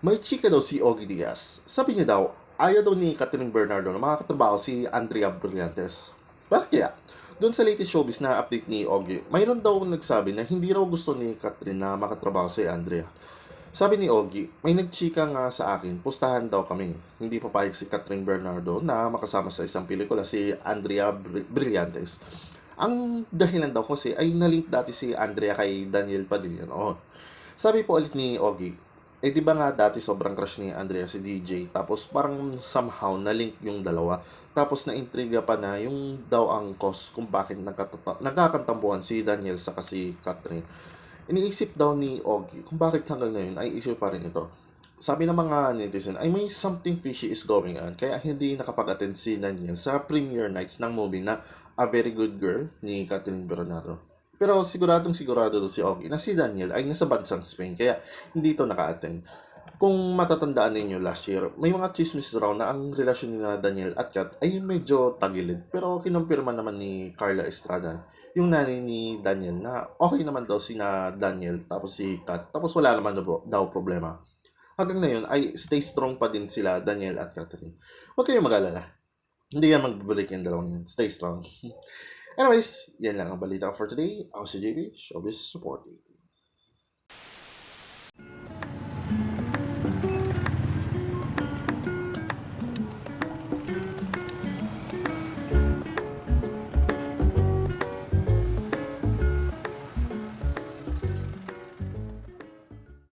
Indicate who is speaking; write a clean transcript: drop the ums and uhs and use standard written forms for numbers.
Speaker 1: May chika daw si Ogie Diaz. Sabi niya daw, ayaw daw ni Catherine Bernardo na makakatrabaho si Andrea Brillantes. Bakit kaya? Doon sa latest showbiz na update ni Ogie, mayroon daw nagsabi na hindi raw gusto ni Catherine na makatrabaho si Andrea. Sabi ni Ogie, may nagchika nga sa akin, pustahan daw kami. Hindi papayag si Catherine Bernardo na makasama sa isang pelikula si Andrea Brillantes. Ang dahilan daw kasi ay nalink dati si Andrea kay Daniel Padilla noon. Sabi po ulit ni Ogie, eh di ba nga dati sobrang crush ni Andrea si DJ, tapos parang somehow na-link yung dalawa. Tapos na-intriga pa na yung daw ang cause kung bakit nagkakantambuhan si Daniel sa si Catherine. Iniisip daw ni Ogie kung bakit hanggang ngayon ay issue pa rin ito. Sabi ng mga netizen ay may something fishy is going on kaya hindi nakapag-attend si Daniel sa premiere nights ng movie na A Very Good Girl ni Catherine Bernardo. Pero siguradong sigurado daw si Ogie na si Daniel ay nasa bansang Spain kaya hindi ito naka-attend. Kung matatandaan ninyo last year, may mga chismis raw na ang relasyon ni Daniel at Kat ay medyo tagilid. Pero kinumpirma naman ni Carla Estrada, yung nanay ni Daniel, na okay naman daw si na Daniel tapos si Kat. Tapos wala naman daw problema. Hanggang ngayon ay stay strong pa din sila Daniel at Catherine. Huwag kayong mag-alala. Hindi yan magbabalik yung dalawang yan. Stay strong. Anyways, yan lang ang balita for today. Ako si JB, Showbiz Supporting.